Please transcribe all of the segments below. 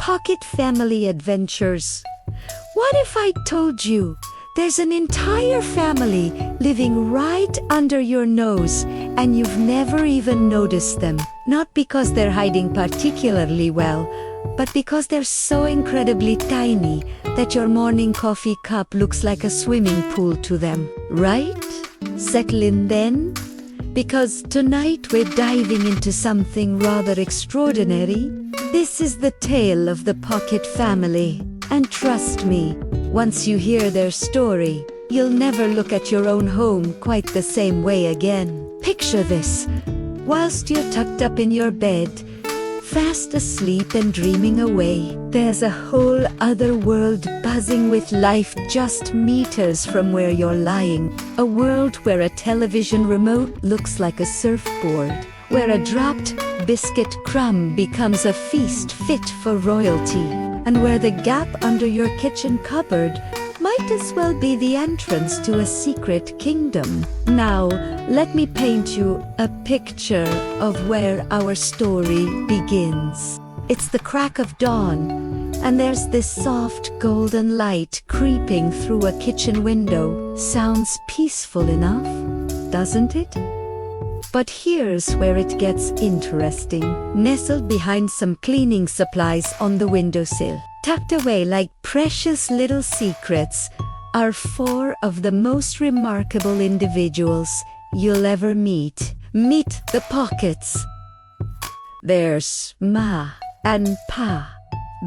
Pocket Family Adventures. What if I told you there's an entire family living right under your nose and you've never even noticed them? Not because they're hiding particularly well, but because they're so incredibly tiny that your morning coffee cup looks like a swimming pool to them, right? Settle in then, because tonight we're diving into something rather extraordinary. This is the tale of the Pocket family, and trust me, once you hear their story, you'll never look at your own home quite the same way again. Picture this: whilst you're tucked up in your bed, fast asleep and dreaming away, there's a whole other world buzzing with life just meters from where you're lying. A world where a television remote looks like a surfboard, where a dropped biscuit crumb becomes a feast fit for royalty, and where the gap under your kitchen cupboard might as well be the entrance to a secret kingdom. Now, let me paint you a picture of where our story begins. It's the crack of dawn, and there's this soft golden light creeping through a kitchen window. Sounds peaceful enough, doesn't it? But here's where it gets interesting. Nestled behind some cleaning supplies on the windowsill, tucked away like precious little secrets, are four of the most remarkable individuals you'll ever meet. Meet the Pockets. There's Ma and Pa,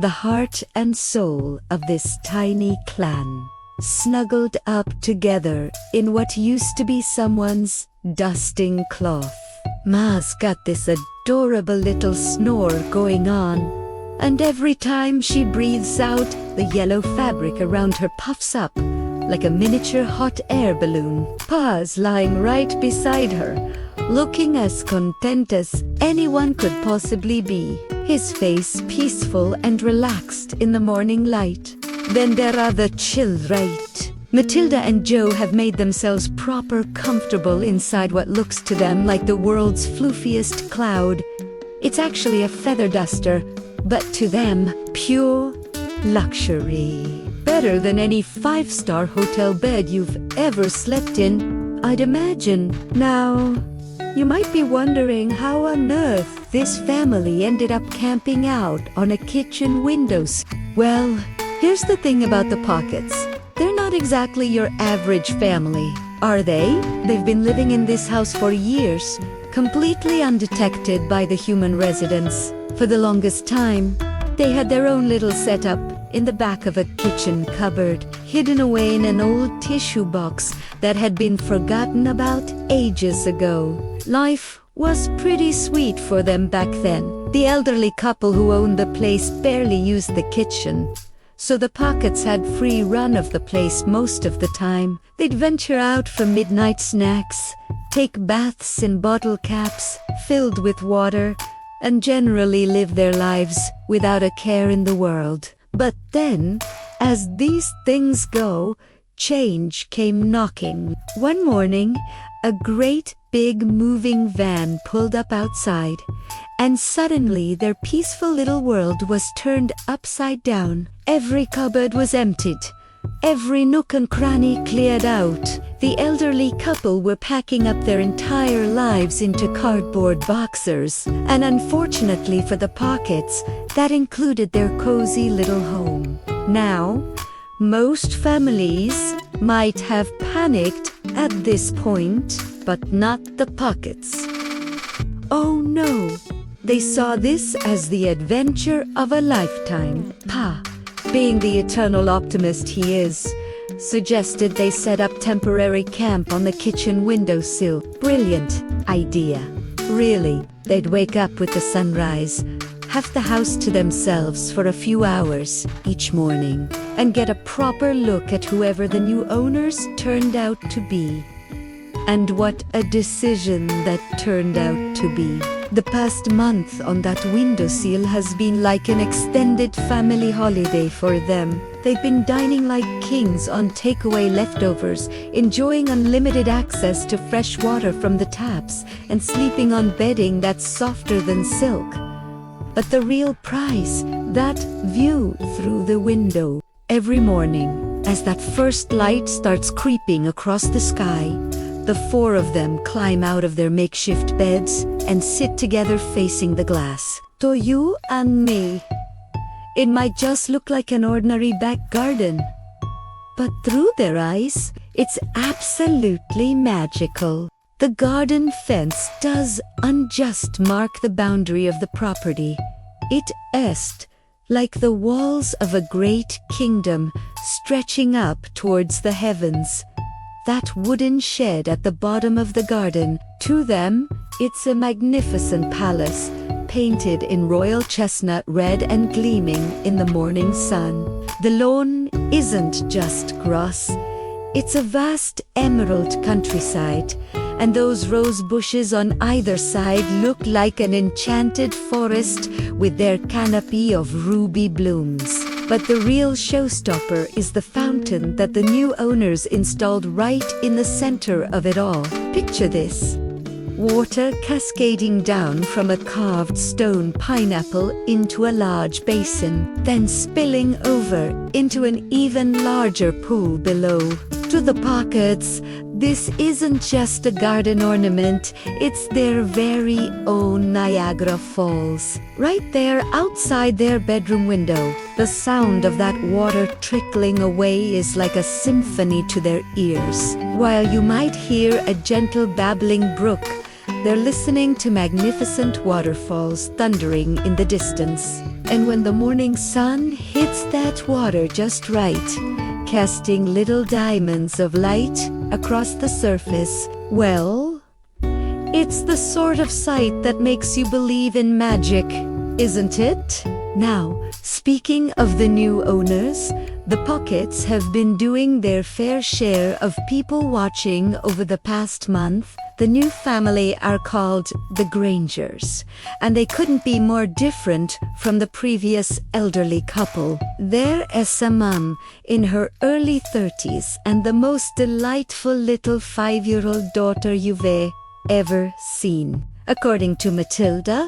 the heart and soul of this tiny clan, snuggled up together in what used to be someone's dusting cloth. Ma's got this adorable little snore going on, and every time she breathes out, the yellow fabric around her puffs up like a miniature hot air balloon. Pa's lying right beside her, looking as content as anyone could possibly be, his face peaceful and relaxed in the morning light. Then there are the children. Matilda and Joe have made themselves proper comfortable inside what looks to them like the world's floofiest cloud. It's actually a feather duster, but to them, pure luxury. Better than any five-star hotel bed you've ever slept in, I'd imagine. Now, you might be wondering how on earth this family ended up camping out on a kitchen windows. Well, here's the thing about the Pockets. They're not exactly your average family, are they? They've been living in this house for years, completely undetected by the human residents. For the longest time, they had their own little setup in the back of a kitchen cupboard, hidden away in an old tissue box that had been forgotten about ages ago. Life was pretty sweet for them back then. The elderly couple who owned the place barely used the kitchen, so the Pockets had free run of the place most of the time. They'd venture out for midnight snacks, take baths in bottle caps filled with water, and generally live their lives without a care in the world. But then, as these things go, change came knocking. One morning, a great big moving van pulled up outside, and suddenly their peaceful little world was turned upside down. Every cupboard was emptied, every nook and cranny cleared out. The elderly couple were packing up their entire lives into cardboard boxers, and unfortunately for the Pockets, that included their cozy little home. Now, most families might have panicked at this point, but not the Pockets. Oh no! They saw this as the adventure of a lifetime. Pa, being the eternal optimist he is, suggested they set up temporary camp on the kitchen windowsill. Brilliant idea. Really, they'd wake up with the sunrise, have the house to themselves for a few hours each morning, and get a proper look at whoever the new owners turned out to be. And what a decision that turned out to be. The past month on that windowsill has been like an extended family holiday for them. They've been dining like kings on takeaway leftovers, enjoying unlimited access to fresh water from the taps, and sleeping on bedding that's softer than silk. But the real prize, that view through the window. Every morning, as that first light starts creeping across the sky, the four of them climb out of their makeshift beds and sit together facing the glass. To you and me. It might just look like an ordinary back garden, but through their eyes, it's absolutely magical. The garden fence does unjust mark the boundary of the property. It est like the walls of a great kingdom stretching up towards the heavens. That wooden shed at the bottom of the garden, to them, it's a magnificent palace, painted in royal chestnut red and gleaming in the morning sun. The lawn isn't just grass, it's a vast emerald countryside, and those rose bushes on either side look like an enchanted forest with their canopy of ruby blooms. But the real showstopper is the fountain that the new owners installed right in the center of it all. Picture this. Water cascading down from a carved stone pineapple into a large basin, then spilling over into an even larger pool below. To the pockets, this isn't just a garden ornament, it's their very own Niagara Falls. Right there outside their bedroom window, the sound of that water trickling away is like a symphony to their ears. While you might hear a gentle babbling brook, they're listening to magnificent waterfalls thundering in the distance. And when the morning sun hits that water just right, casting little diamonds of light across the surface, well, it's the sort of sight that makes you believe in magic, isn't it? Now, speaking of the new owners, the Pockets have been doing their fair share of people watching over the past month. The new family are called the Grangers, and they couldn't be more different from the previous elderly couple. There is a mum in her early 30s and the most delightful little 5-year-old daughter you've ever seen. According to Matilda,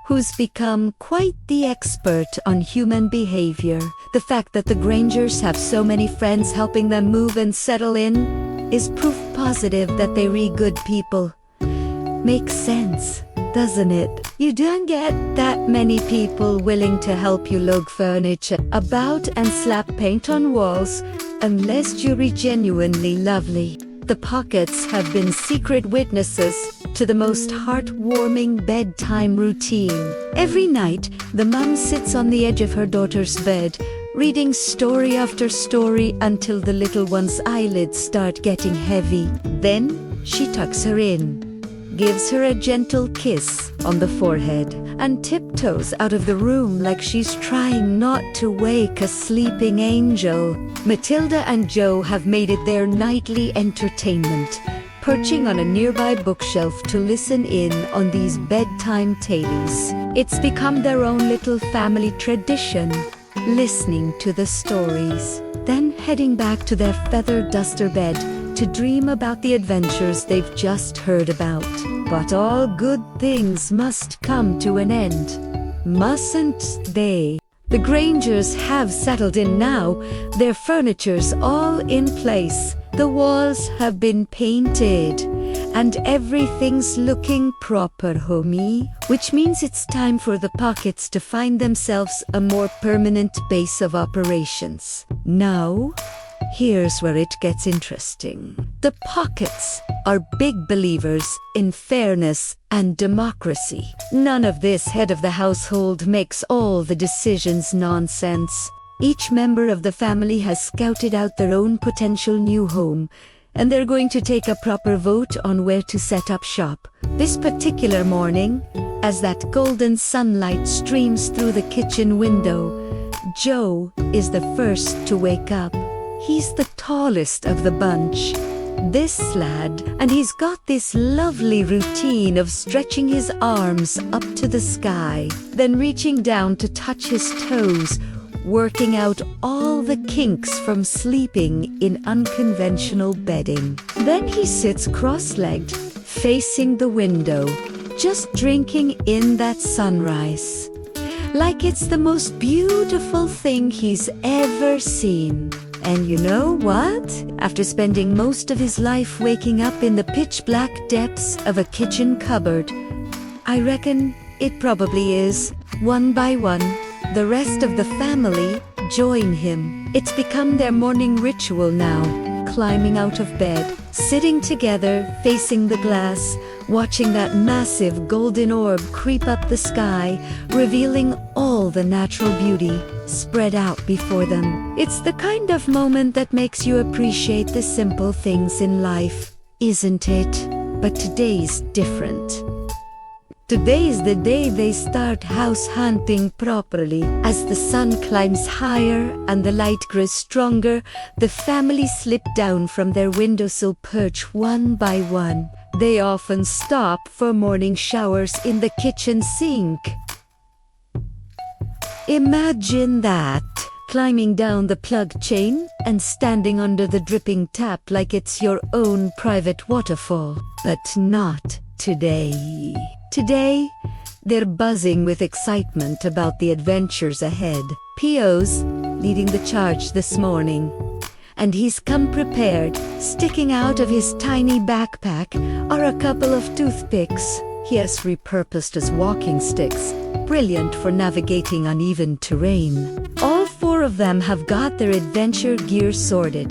who's become quite the expert on human behavior. The fact that the Grangers have so many friends helping them move and settle in is proof positive that they're good people. Makes sense, doesn't it? You don't get that many people willing to help you lug furniture about and slap paint on walls unless you're genuinely lovely. The Pockets have been secret witnesses to the most heartwarming bedtime routine. Every night, the mum sits on the edge of her daughter's bed, reading story after story until the little one's eyelids start getting heavy. Then, she tucks her in, gives her a gentle kiss on the forehead, and tiptoes out of the room like she's trying not to wake a sleeping angel. Matilda and Joe have made it their nightly entertainment, perching on a nearby bookshelf to listen in on these bedtime tales. It's become their own little family tradition, listening to the stories, then heading back to their feather duster bed to dream about the adventures they've just heard about. But all good things must come to an end, mustn't they? The Grangers have settled in now, their furniture's all in place, the walls have been painted, and everything's looking proper, homie. Which means it's time for the Pockets to find themselves a more permanent base of operations. Now, here's where it gets interesting. The Pockets are big believers in fairness and democracy. None of this head of the household makes all the decisions nonsense. Each member of the family has scouted out their own potential new home, and they're going to take a proper vote on where to set up shop. This particular morning, as that golden sunlight streams through the kitchen window, Joe is the first to wake up. He's the tallest of the bunch, this lad, and he's got this lovely routine of stretching his arms up to the sky, then reaching down to touch his toes, working out all the kinks from sleeping in unconventional bedding. Then he sits cross-legged, facing the window, just drinking in that sunrise. like it's the most beautiful thing he's ever seen. And you know what? After spending most of his life waking up in the pitch-black depths of a kitchen cupboard, I reckon it probably is, one by one, the rest of the family join him. It's become their morning ritual now, climbing out of bed, sitting together, facing the glass, watching that massive golden orb creep up the sky, revealing all the natural beauty spread out before them. It's the kind of moment that makes you appreciate the simple things in life, isn't it? But today's different. Today's the day they start house hunting properly. As the sun climbs higher and the light grows stronger, the family slip down from their windowsill perch one by one. They often stop for morning showers in the kitchen sink. Imagine that, climbing down the plug chain and standing under the dripping tap like it's your own private waterfall. But not today. Today, they're buzzing with excitement about the adventures ahead. Pio's leading the charge this morning, and he's come prepared. Sticking out of his tiny backpack are a couple of toothpicks he has repurposed as walking sticks, brilliant for navigating uneven terrain. All four of them have got their adventure gear sorted.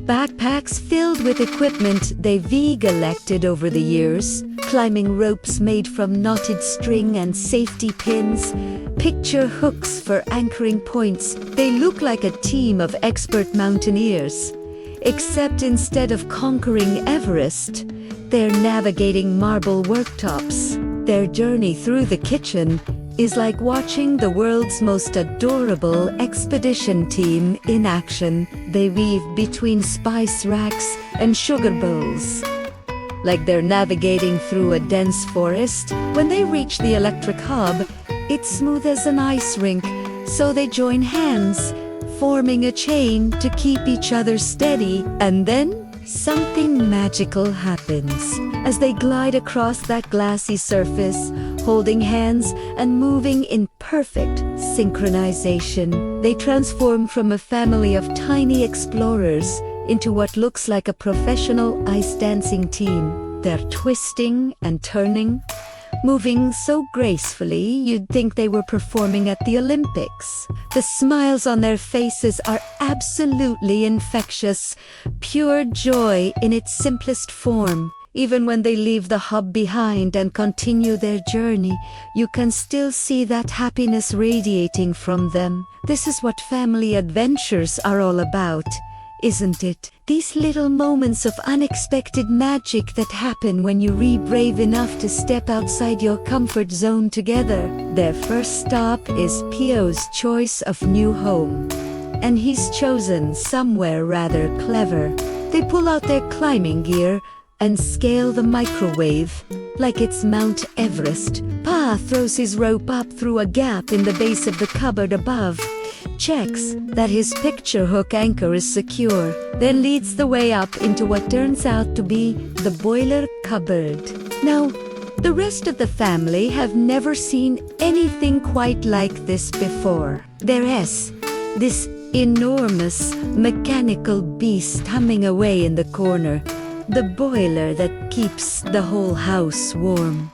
Backpacks filled with equipment they've collected over the years, climbing ropes made from knotted string and safety pins, picture hooks for anchoring points. They look like a team of expert mountaineers, except instead of conquering Everest, they're navigating marble worktops. Their journey through the kitchen is like watching the world's most adorable expedition team in action. They weave between spice racks and sugar bowls, like they're navigating through a dense forest. When they reach the electric hub, it's smooth as an ice rink, so they join hands, forming a chain to keep each other steady. And then something magical happens. As they glide across that glassy surface, holding hands and moving in perfect synchronization, they transform from a family of tiny explorers into what looks like a professional ice dancing team. They're twisting and turning, moving so gracefully you'd think they were performing at the Olympics. The smiles on their faces are absolutely infectious, pure joy in its simplest form. Even when they leave the hub behind and continue their journey, you can still see that happiness radiating from them. This is what family adventures are all about, isn't it? These little moments of unexpected magic that happen when you are brave enough to step outside your comfort zone together. Their first stop is Pio's choice of new home, and he's chosen somewhere rather clever. They pull out their climbing gear and scale the microwave like it's Mount Everest. Pa throws his rope up through a gap in the base of the cupboard above, checks that his picture hook anchor is secure, then leads the way up into what turns out to be the boiler cupboard. Now, the rest of the family have never seen anything quite like this before. There's this enormous mechanical beast humming away in the corner, the boiler that keeps the whole house warm.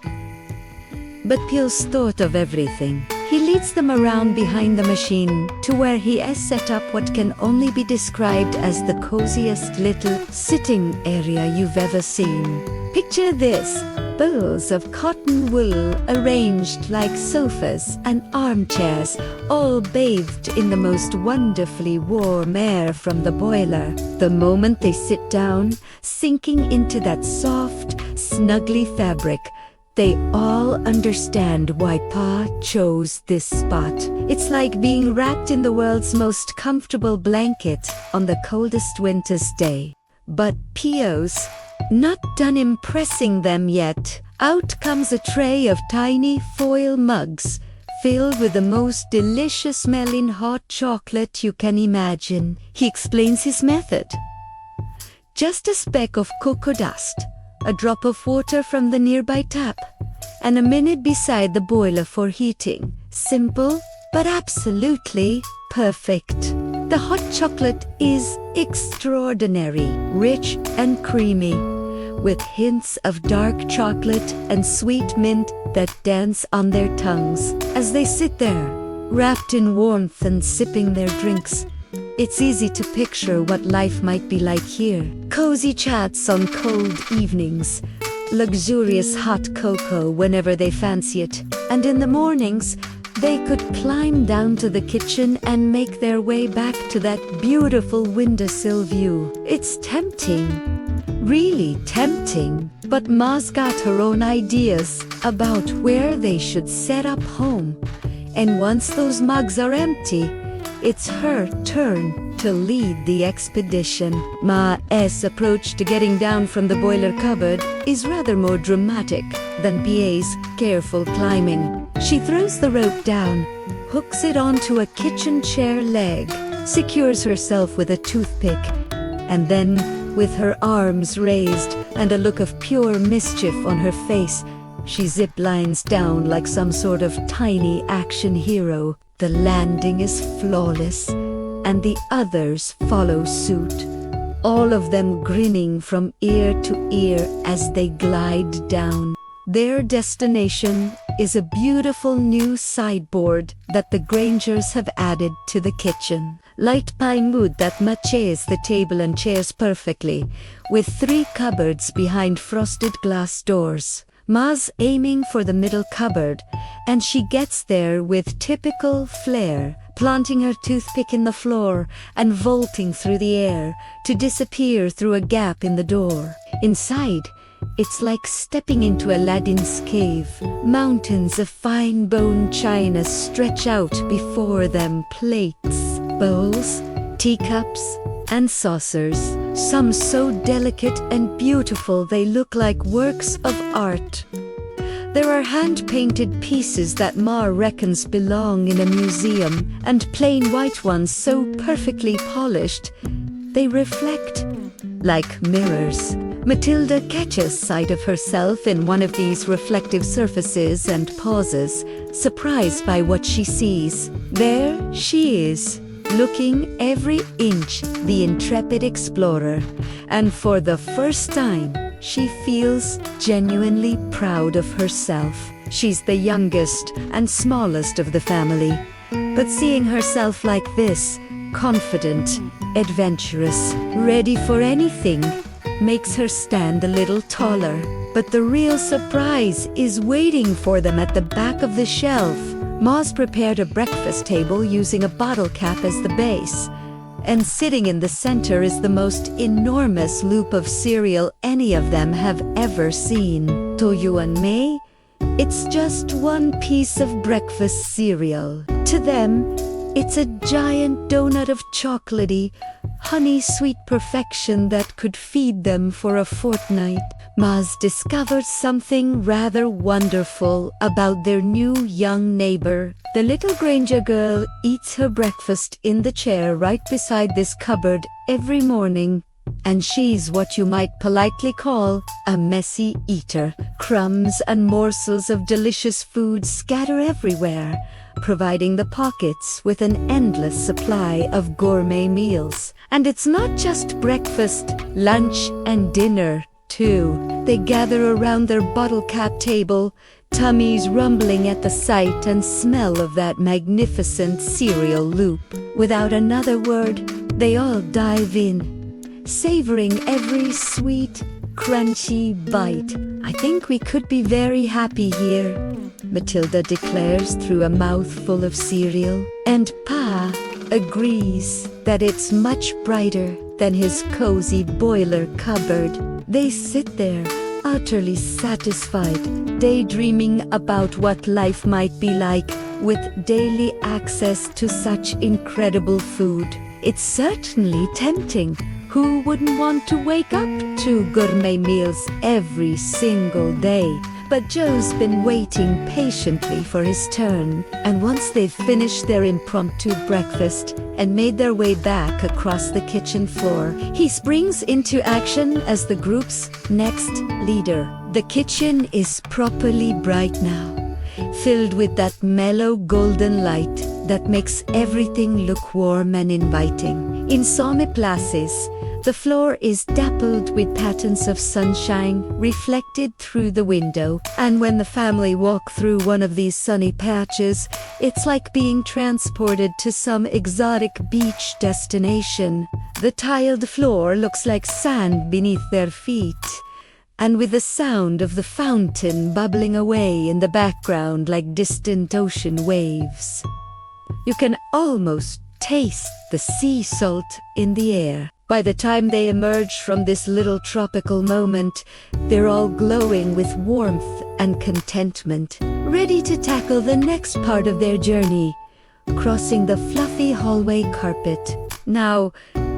But Pio's thought of everything. He leads them around behind the machine to where he has set up what can only be described as the coziest little sitting area you've ever seen. Picture this: bowls of cotton wool arranged like sofas and armchairs, all bathed in the most wonderfully warm air from the boiler. The moment they sit down, sinking into that soft, snuggly fabric, they all understand why Pa chose this spot. It's like being wrapped in the world's most comfortable blanket on the coldest winter's day. But Pio's not done impressing them yet. Out comes a tray of tiny foil mugs filled with the most delicious smelling hot chocolate you can imagine. He explains his method. Just a speck of cocoa dust, a drop of water from the nearby tap, and a minute beside the boiler for heating. Simple, but absolutely perfect. The hot chocolate is extraordinary, rich and creamy, with hints of dark chocolate and sweet mint that dance on their tongues as they sit there, wrapped in warmth and sipping their drinks. It's easy to picture what life might be like here. Cozy chats on cold evenings, luxurious hot cocoa whenever they fancy it, and in the mornings, they could climb down to the kitchen and make their way back to that beautiful windowsill view. It's tempting, really tempting, but Ma's got her own ideas about where they should set up home. And once those mugs are empty, it's her turn to lead the expedition. Ma's approach to getting down from the boiler cupboard is rather more dramatic than PA's careful climbing. She throws the rope down, hooks it onto a kitchen chair leg, secures herself with a toothpick, and then, with her arms raised and a look of pure mischief on her face, she ziplines down like some sort of tiny action hero. The landing is flawless, and the others follow suit, all of them grinning from ear to ear as they glide down. Their destination is a beautiful new sideboard that the Grangers have added to the kitchen. Light pine wood that matches the table and chairs perfectly, with 3 cupboards behind frosted glass doors. Ma's aiming for the middle cupboard, and she gets there with typical flair, planting her toothpick in the floor and vaulting through the air to disappear through a gap in the door. Inside, it's like stepping into Aladdin's cave. Mountains of fine bone china stretch out before them, plates, bowls, teacups, and saucers, some so delicate and beautiful they look like works of art. There are hand-painted pieces that Ma reckons belong in a museum, and plain white ones so perfectly polished they reflect like mirrors. Matilda catches sight of herself in one of these reflective surfaces and pauses, surprised by what she sees. There she is, looking every inch the intrepid explorer, and for the first time, she feels genuinely proud of herself. She's the youngest and smallest of the family, but seeing herself like this, confident, adventurous, ready for anything, makes her stand a little taller. But the real surprise is waiting for them at the back of the shelf. Ma's prepared a breakfast table using a bottle cap as the base, and sitting in the center is the most enormous loop of cereal any of them have ever seen. To you and me, it's just one piece of breakfast cereal. To them, it's a giant donut of chocolatey, honey-sweet perfection that could feed them for a fortnight. Ma's discovered something rather wonderful about their new young neighbor. The little Granger girl eats her breakfast in the chair right beside this cupboard every morning, and she's what you might politely call a messy eater. Crumbs and morsels of delicious food scatter everywhere, providing the pockets with an endless supply of gourmet meals. And it's not just breakfast, lunch, and dinner, too. They gather around their bottle cap table, tummies rumbling at the sight and smell of that magnificent cereal loop. Without another word, they all dive in, savoring every sweet, crunchy bite. I think we could be very happy here, Matilda declares through a mouthful of cereal. And Pa agrees that it's much brighter than his cozy boiler cupboard. They sit there, utterly satisfied, daydreaming about what life might be like with daily access to such incredible food. It's certainly tempting. Who wouldn't want to wake up to gourmet meals every single day? But Joe's been waiting patiently for his turn, and once they've finished their impromptu breakfast and made their way back across the kitchen floor, he springs into action as the group's next leader. The kitchen is properly bright now, filled with that mellow golden light that makes everything look warm and inviting. In some places, the floor is dappled with patterns of sunshine reflected through the window, and when the family walk through one of these sunny patches, it's like being transported to some exotic beach destination. The tiled floor looks like sand beneath their feet, and with the sound of the fountain bubbling away in the background like distant ocean waves. You can almost taste the sea salt in the air. By the time they emerge from this little tropical moment, they're all glowing with warmth and contentment, ready to tackle the next part of their journey, crossing the fluffy hallway carpet. Now,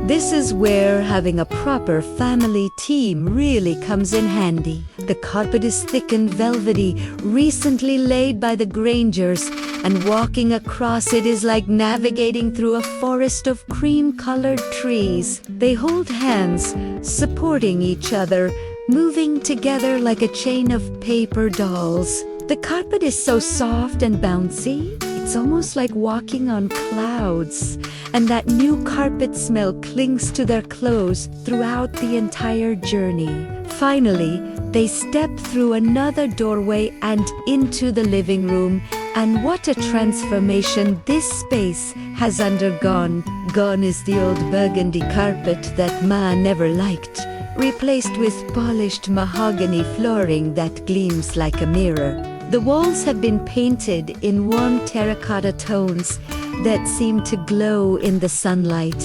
this is where having a proper family team really comes in handy. The carpet is thick and velvety, recently laid by the Grangers, and walking across it is like navigating through a forest of cream-colored trees. They hold hands, supporting each other, moving together like a chain of paper dolls. The carpet is so soft and bouncy, it's almost like walking on clouds, and that new carpet smell clings to their clothes throughout the entire journey. Finally, they step through another doorway and into the living room, and what a transformation this space has undergone. Gone is the old burgundy carpet that Ma never liked, replaced with polished mahogany flooring that gleams like a mirror. The walls have been painted in warm terracotta tones that seem to glow in the sunlight,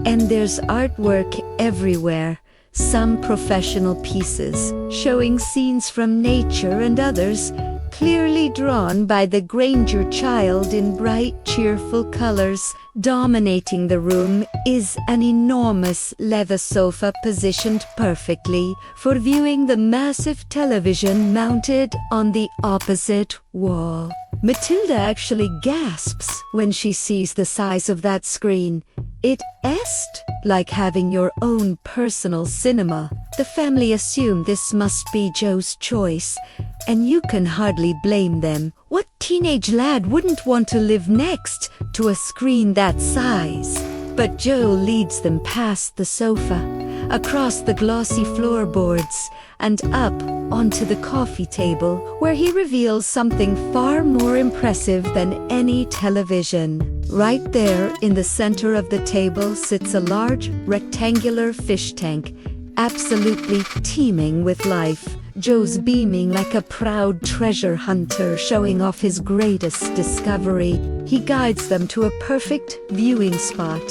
and there's artwork everywhere, some professional pieces showing scenes from nature and others clearly drawn by the Granger child in bright, cheerful colors. Dominating the room is an enormous leather sofa positioned perfectly for viewing the massive television mounted on the opposite wall. Matilda actually gasps when she sees the size of that screen. It is like having your own personal cinema. The family assume this must be Joe's choice, and you can hardly blame them. What teenage lad wouldn't want to live next to a screen that size? But Joe leads them past the sofa, across the glossy floorboards, and up onto the coffee table, where he reveals something far more impressive than any television. Right there in the center of the table sits a large rectangular fish tank, absolutely teeming with life. Joe's beaming like a proud treasure hunter, showing off his greatest discovery. He guides them to a perfect viewing spot,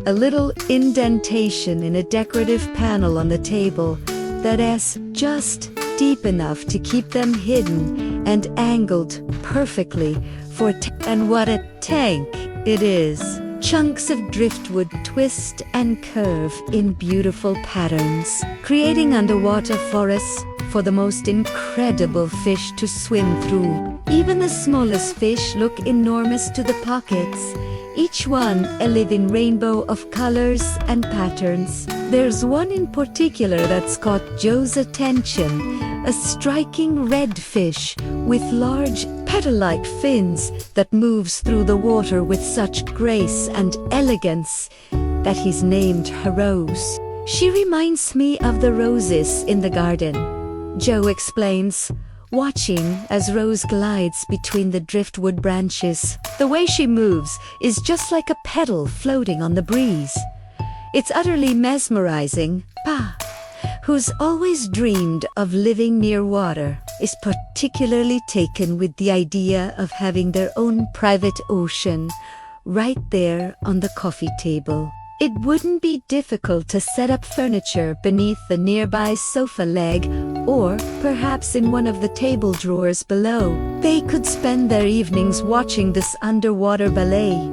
a little indentation in a decorative panel on the table that is just deep enough to keep them hidden and angled perfectly for and what a tank it is. Chunks of driftwood twist and curve in beautiful patterns, creating underwater forests for the most incredible fish to swim through. Even the smallest fish look enormous to the pockets, each one a living rainbow of colors and patterns. There's one in particular that's caught Joe's attention, a striking red fish with large petal-like fins that moves through the water with such grace and elegance that he's named her Rose. She reminds me of the roses in the garden, Joe explains, watching as Rose glides between the driftwood branches. The way she moves is just like a petal floating on the breeze. It's utterly mesmerizing. Pa, who's always dreamed of living near water, is particularly taken with the idea of having their own private ocean right there on the coffee table. It wouldn't be difficult to set up furniture beneath the nearby sofa leg, or perhaps in one of the table drawers below. They could spend their evenings watching this underwater ballet,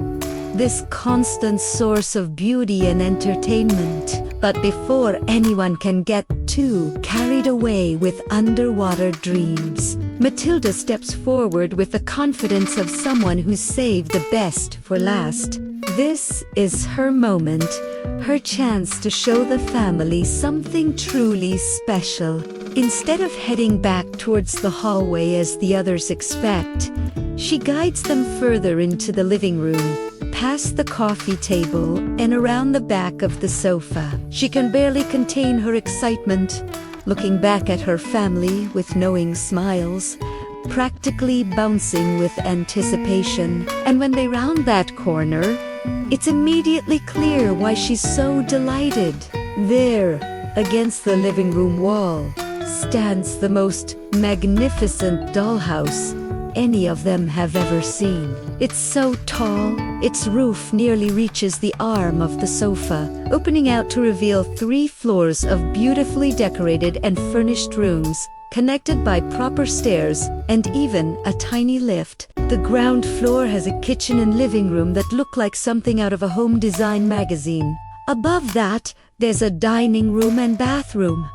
this constant source of beauty and entertainment. But before anyone can get too carried away with underwater dreams, Matilda steps forward with the confidence of someone who's saved the best for last. This is her moment, her chance to show the family something truly special. Instead of heading back towards the hallway as the others expect, she guides them further into the living room, past the coffee table and around the back of the sofa. She can barely contain her excitement, looking back at her family with knowing smiles, practically bouncing with anticipation. And when they round that corner, it's immediately clear why she's so delighted. There, against the living room wall, stands the most magnificent dollhouse any of them have ever seen. It's so tall, its roof nearly reaches the arm of the sofa, opening out to reveal 3 floors of beautifully decorated and furnished rooms, connected by proper stairs and even a tiny lift. The ground floor has a kitchen and living room that look like something out of a home design magazine. Above that, there's a dining room and bathroom,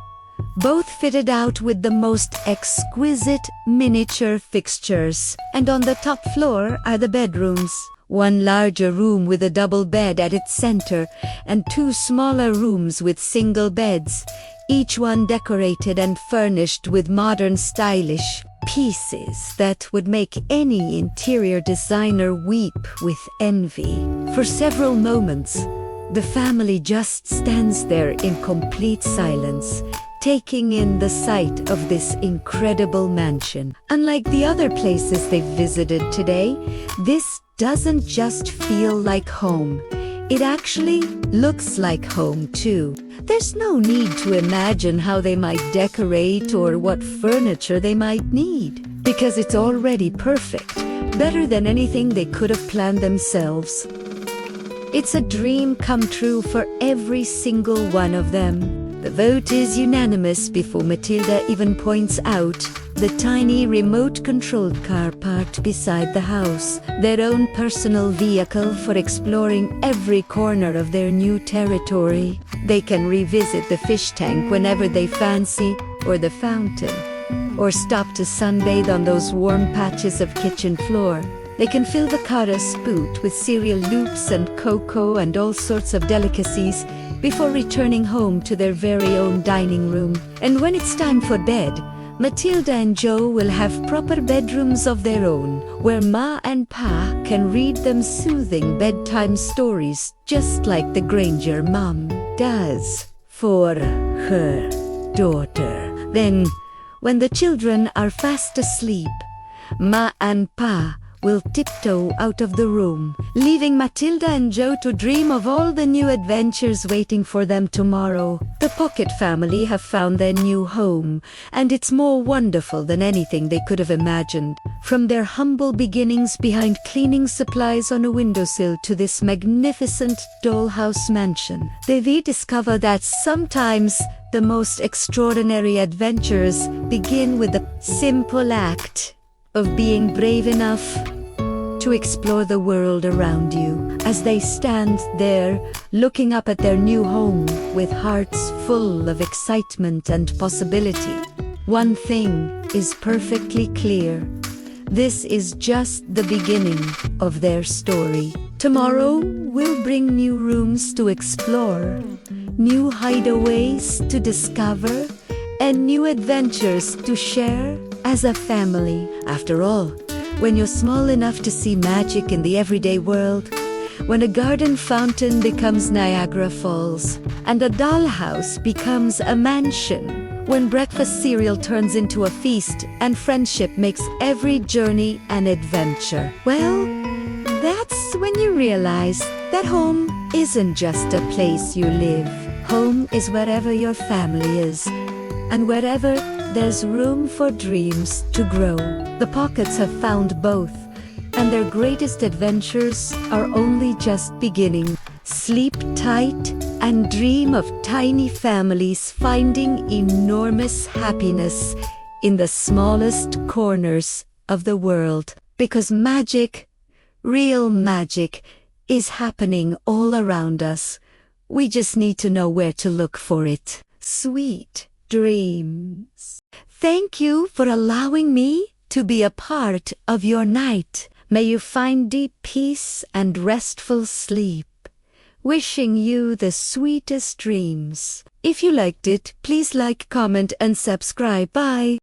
both fitted out with the most exquisite miniature fixtures. And on the top floor are the bedrooms. One larger room with a double bed at its center, and 2 smaller rooms with single beds, each one decorated and furnished with modern stylish pieces that would make any interior designer weep with envy. For several moments, the family just stands there in complete silence, taking in the sight of this incredible mansion. Unlike the other places they've visited today, this doesn't just feel like home. It actually looks like home too. There's no need to imagine how they might decorate or what furniture they might need, because it's already perfect, better than anything they could have planned themselves. It's a dream come true for every single one of them. The vote is unanimous before Matilda even points out the tiny remote-controlled car parked beside the house, their own personal vehicle for exploring every corner of their new territory. They can revisit the fish tank whenever they fancy, or the fountain, or stop to sunbathe on those warm patches of kitchen floor. They can fill the car a spout with cereal loops and cocoa and all sorts of delicacies before returning home to their very own dining room. And when it's time for bed, Matilda and Joe will have proper bedrooms of their own, where Ma and Pa can read them soothing bedtime stories, just like the Granger mom does for her daughter. Then, when the children are fast asleep, Ma and Pa will tiptoe out of the room, leaving Matilda and Joe to dream of all the new adventures waiting for them tomorrow. The Pocket family have found their new home, and it's more wonderful than anything they could have imagined. From their humble beginnings behind cleaning supplies on a windowsill to this magnificent dollhouse mansion, they've discovered that sometimes the most extraordinary adventures begin with the simple act of being brave enough to explore the world around you. As they stand there, looking up at their new home with hearts full of excitement and possibility, one thing is perfectly clear. This is just the beginning of their story. Tomorrow will bring new rooms to explore, new hideaways to discover, and new adventures to share as a family. After all, when you're small enough to see magic in the everyday world, when a garden fountain becomes Niagara Falls, and a dollhouse becomes a mansion, when breakfast cereal turns into a feast, and friendship makes every journey an adventure, well, that's when you realize that home isn't just a place you live. Home is wherever your family is, and wherever there's room for dreams to grow. The Pockets have found both, and their greatest adventures are only just beginning. Sleep tight and dream of tiny families finding enormous happiness in the smallest corners of the world. Because magic, real magic, is happening all around us. We just need to know where to look for it. Sweet dreams. Thank you for allowing me to be a part of your night. May you find deep peace and restful sleep. wishing you the sweetest dreams. If you liked it, please like, comment, and subscribe. Bye.